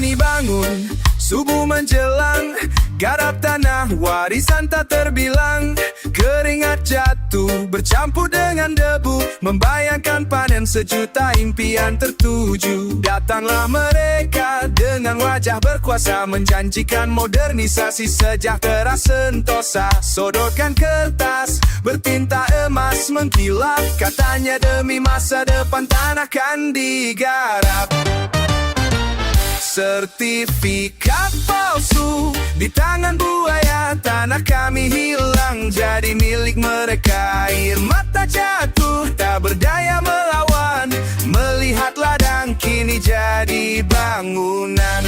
kami bangun, subuh menjelang, garap tanah warisan tak terbilang. Keringat jatuh bercampur dengan debu, membayangkan panen sejuta impian tertuju. Datanglah mereka dengan wajah berkuasa, menjanjikan modernisasi sejahtera sentosa. Sodorkan kertas bertinta emas mengkilap, katanya demi masa depan tanah kan digarap. Sertifikat palsu di tangan buaya, tanah kami hilang jadi milik mereka. Air mata jatuh tak berdaya melawan, melihat ladang kini jadi bangunan.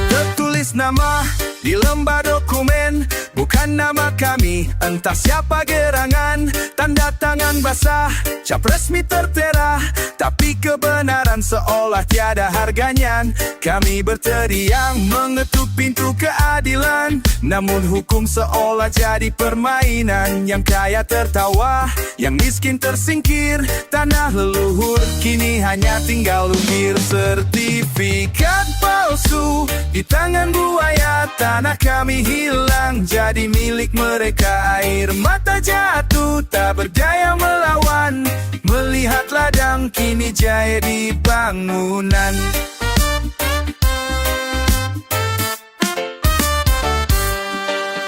Tertulis nama di lembar dokumen, bukan nama kami, entah siapa gerangan. Tanda tangan basah, cap resmi tertera, tapi kebenaran seolah tiada harganya. Kami berteriak mengetuk pintu keadilan, namun hukum seolah jadi permainan. Yang kaya tertawa, yang miskin tersingkir. Tanah leluhur kini hanya tinggal ukir. Sertifikat palsu di tangan buaya, tanah kami hilang jadi milik mereka. Air mata jatuh tak berdaya melawan, melihat ladang kini jadi bangunan.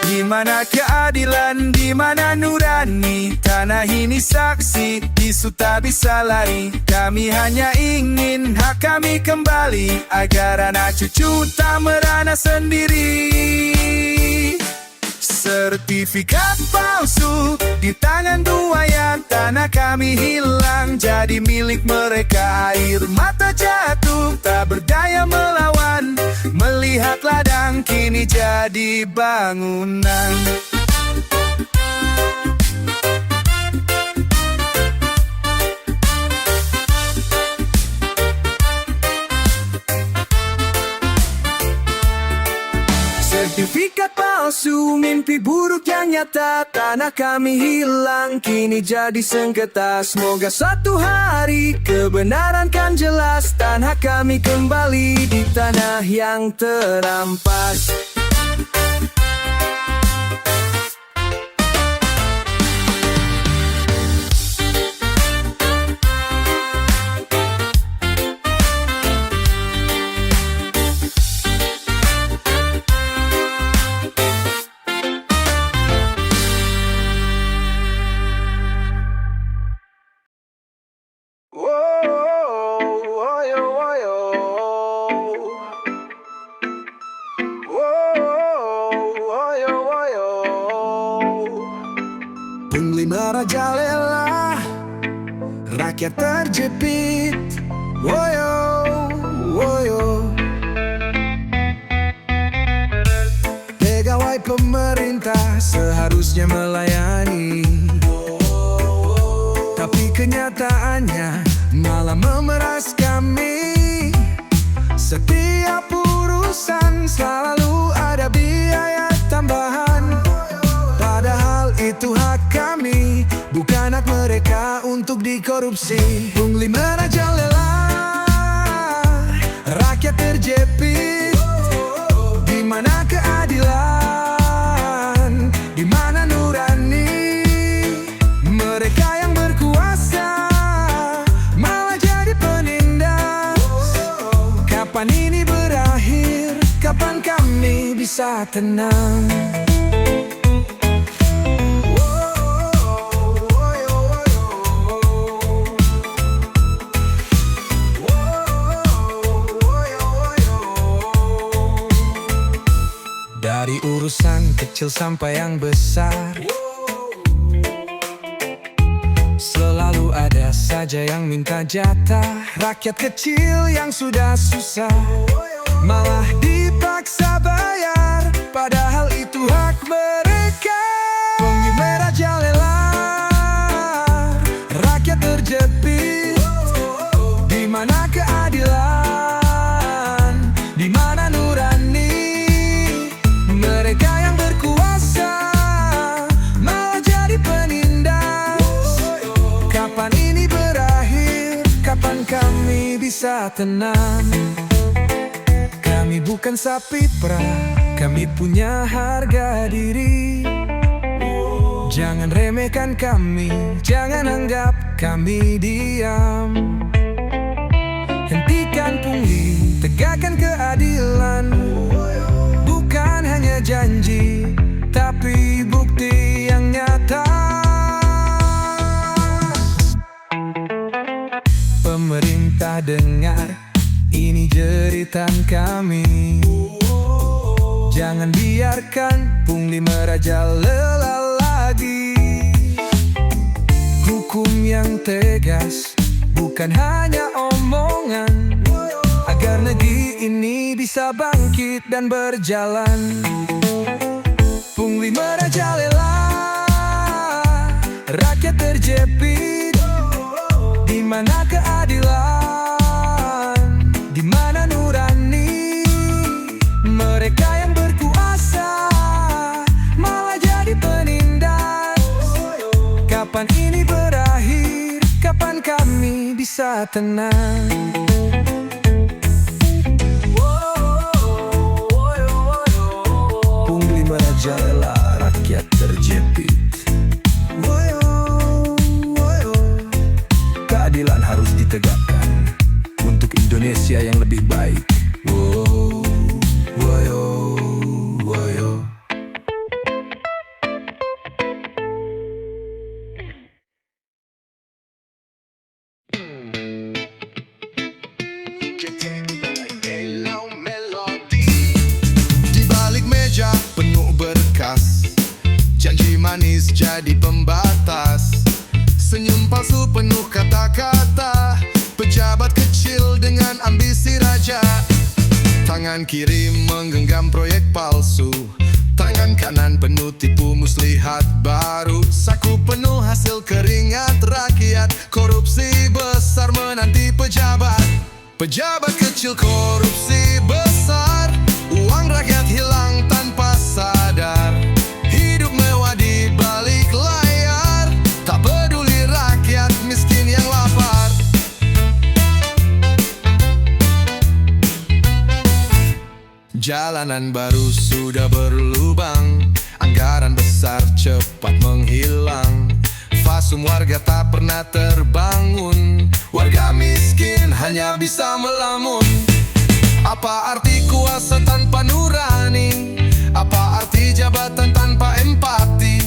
Di mana keadilan, di mana nurani? Tanah ini saksi, bisu tak bisa lari. Kami hanya ingin hak kami kembali, agar anak cucu tak merana sendiri. Sertifikat palsu di tangan buaya, tanah kami hilang jadi milik mereka. Air mata jatuh tak berdaya melawan, melihat ladang kini jadi bangunan. Sertifikat palsu, mimpi buruk yang nyata. Tanah kami hilang, kini jadi sengketa. Semoga suatu hari kebenaran kan jelas, tanah kami kembali di tanah yang terampas. Pungli merajalela, rakyat terjepit. Woyo, woyo. Pegawai pemerintah seharusnya melayani, tapi kenyataannya malah memeras kami. Setiap urusan selalu ada biaya tambahan, padahal itu hak kami, bukan hak mereka untuk dikorupsi. Pungli merajalela, rakyat terjepit. Di mana keadilan? Di mana nurani? Mereka yang berkuasa malah jadi penindas. Kapan ini berakhir? Kapan kami bisa tenang? Dari urusan kecil sampai yang besar, selalu ada saja yang minta jatah. Rakyat kecil yang sudah susah malah dipaksa bayar, padahal itu hak mereka. Pungli merajalela, rakyat terjepit. Di mana keadilan? Di mana nurani? Mereka yang berkuasa malah jadi penindas. Kapan ini berakhir? kami bisa tenang. Kami bukan sapi perah, kami punya harga diri. Jangan remehkan kami, jangan anggap kami diam. Hentikan pungli, tegakkan keadilan. Bukan hanya janji, tapi bukti yang nyata. Pemerintah dengar, ini jeritan kami. Jangan biarkan pungli merajalela lagi. Hukum yang tegas, bukan hanya omongan, agar negeri ini bisa bangkit dan berjalan. Pungli merajalela, rakyat terjepit. Di mana keadilan? Di mana nurani? Mereka yang berkuasa malah jadi penindas. Kapan ini berakhir? Kapan kami bisa tenang? Pungli merajalela, rakyat terjepit. Keadilan harus ditegakkan untuk Indonesia yang lebih baik. Di balik meja penuh berkas, janji manis jadi pembatas. Senyum palsu penuh kata-kata, pejabat kecil dengan ambisi raja. Tangan kiri menggenggam proyek palsu, tangan kanan penuh tipu muslihat baru. Saku penuh hasil keringat rakyat, korupsi besar menanti pejabat. Pejabat kecil korupsi besar, uang rakyat hilang tanpa sadar. Hidup mewah di balik layar, tak peduli rakyat miskin yang lapar. Jalanan baru sudah berlubang, anggaran besar cepat menghilang. Fasum warga tak pernah terbangun, warga miskin hanya bisa melamun. Apa arti kuasa tanpa nurani? Apa arti jabatan tanpa empati?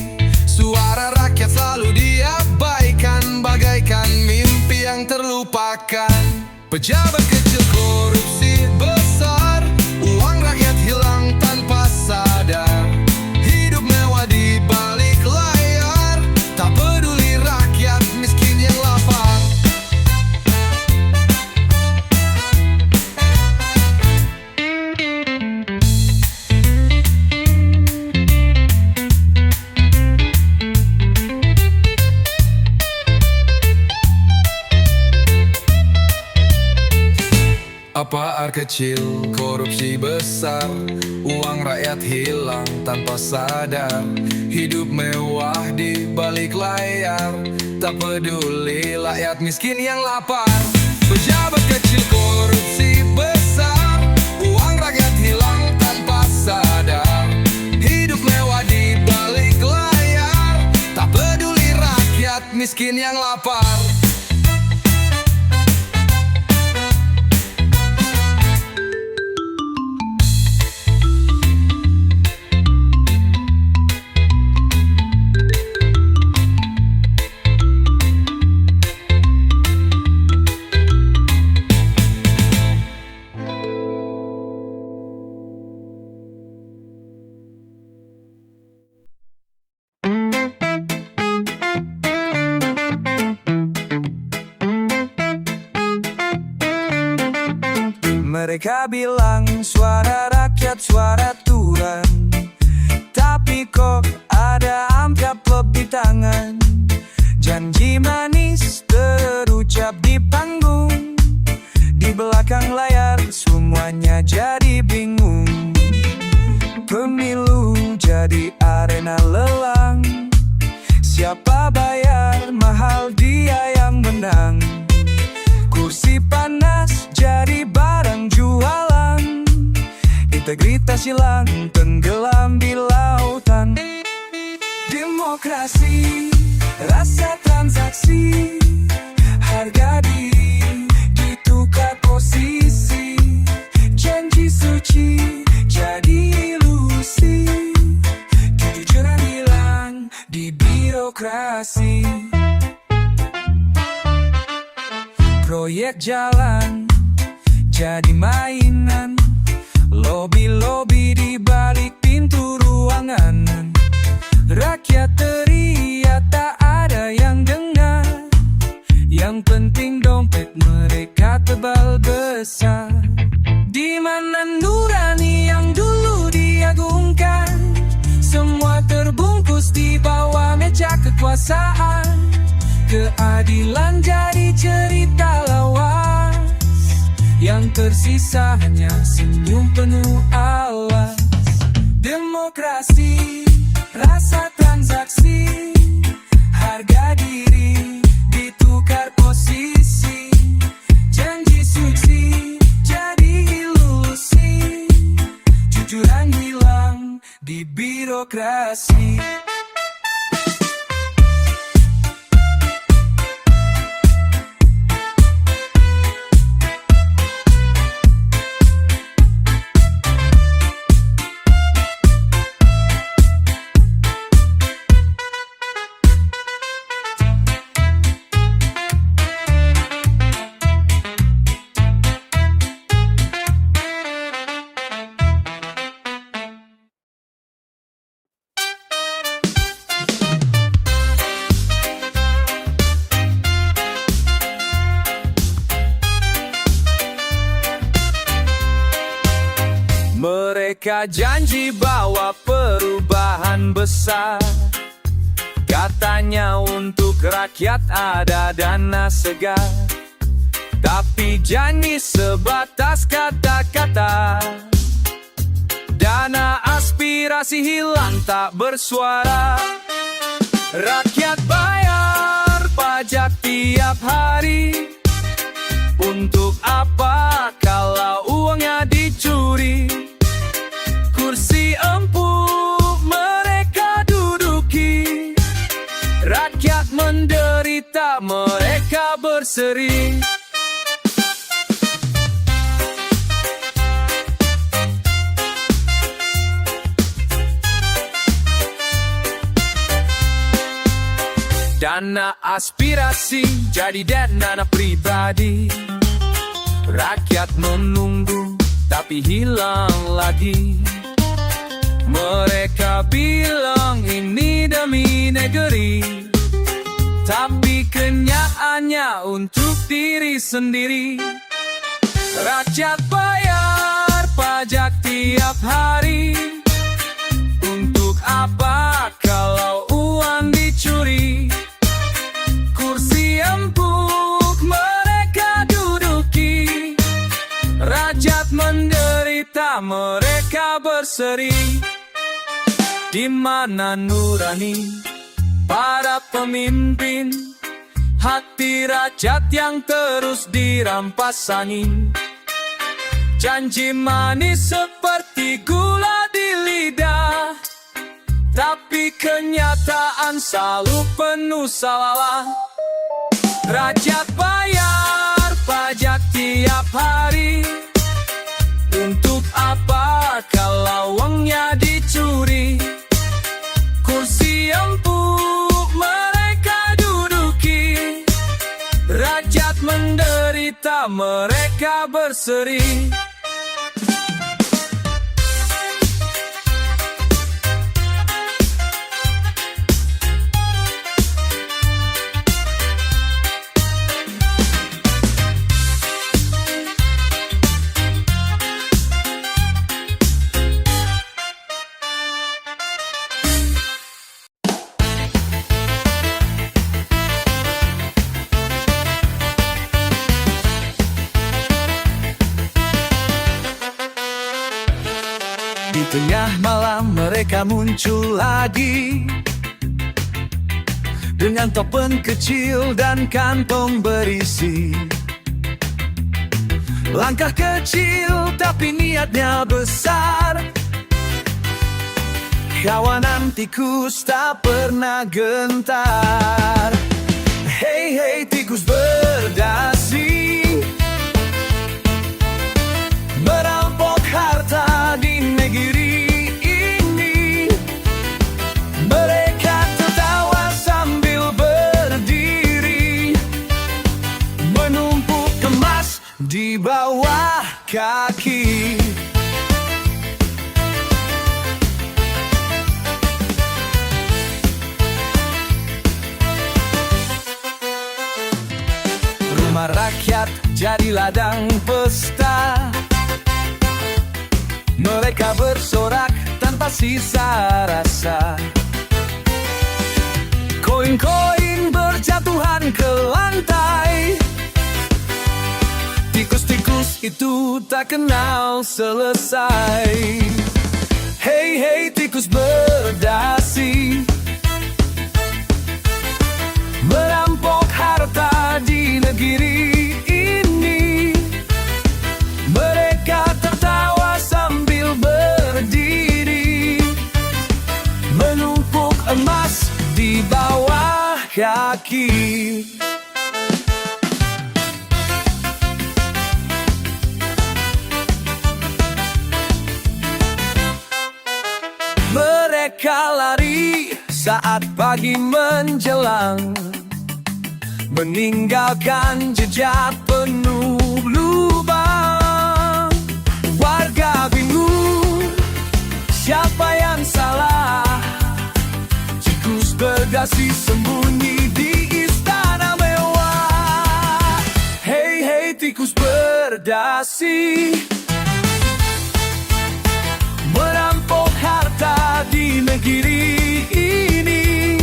Suara rakyat selalu diabaikan, bagaikan mimpi yang terlupakan. Pejabat kecil korupsi besar, uang rakyat hilang tanpa sadar. Hidup mewah di balik layar, tak peduli rakyat miskin yang lapar. Apa ar kecil, korupsi besar, uang rakyat hilang tanpa sadar. Hidup mewah di balik layar, tak peduli rakyat miskin yang lapar. Pejabat kecil korupsi besar, uang rakyat hilang tanpa sadar. Hidup mewah di balik layar, tak peduli rakyat miskin yang lapar. Mereka bilang suara rakyat suara Tuhan, tapi kok ada amplop di tangan. Janji manis terucap di panggung, di belakang layar semuanya jadi bingung. Pemilu jadi arena lelang, siapa bayar mahal dia yang menang. Kursi silang tenggelam di lautan. Demokrasi, rasa transaksi, harga diri ditukar posisi, janji suci jadi ilusi, kejujuran hilang di birokrasi. Proyek jalan jadi mainan, lobi-lobi di balik pintu ruangan. Rakyat teriak tak ada yang dengar, yang penting dompet mereka tebal besar. Di mana nurani yang dulu diagungkan? Semua terbungkus di bawah meja kekuasaan. Keadilan jadi cerita lawas, yang tersisa hanya senyum penuh alas. Demokrasi, rasa transaksi, harga diri ditukar posisi, janji suci jadi ilusi, jujuran hilang di birokrasi. Mereka janji bawa perubahan besar, katanya untuk rakyat ada dana segar. Tapi janji sebatas kata-kata, dana aspirasi hilang tak bersuara. Rakyat bayar pajak tiap hari, untuk apa kalau uangnya dicuri? Kursi empuk mereka duduki, rakyat menderita mereka berseri. Dana aspirasi jadi dana pribadi, rakyat menunggu tapi hilang lagi. Mereka bilang ini demi negeri, tapi kenyataannya untuk diri sendiri. Rakyat bayar pajak tiap hari, untuk apa kalau uang dicuri? Kursi empuk mereka duduki, rakyat menderita mereka berseri. Di mana nurani para pemimpin, hati rakyat yang terus dirampas angin? Janji manis seperti gula di lidah, tapi kenyataan selalu penuh salah. Rakyat bayar pajak tiap hari, untuk apa kalau uangnya dicuri? Kursi empuk mereka duduki, rakyat menderita mereka berseri. Di tengah malam mereka muncul lagi, dengan topeng kecil dan kantong berisi. Langkah kecil tapi niatnya besar, Kawanan tikus tak pernah gentar. Hei hei tikus berdasi, merampok harta di negeri ini. Mereka tertawa sambil berdiri, menumpuk emas di bawah kaki. Rumah rakyat jadi ladang pesta. Mereka bersorak tanpa sisa rasa. Koin-koin berjatuhan ke lantai. Tikus-tikus itu tak kenal selesai. Hei hei tikus berdasi, merampok harta di negeri ini. Mereka tertawa sambil berdiri, menumpuk emas di bawah kaki. Mereka lari saat pagi menjelang, meninggalkan jejak penuh lubang. Warga bingung, siapa yang salah? Tikus berdasi sembunyi di istana mewah. Hei hei tikus berdasi, merampok harta di negeri ini.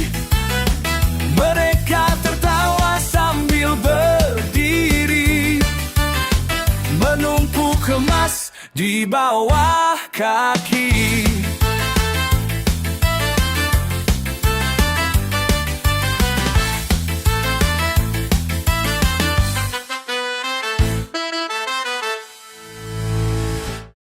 Mereka tertawa sambil berdiri, menumpuk emas di bawah kaki.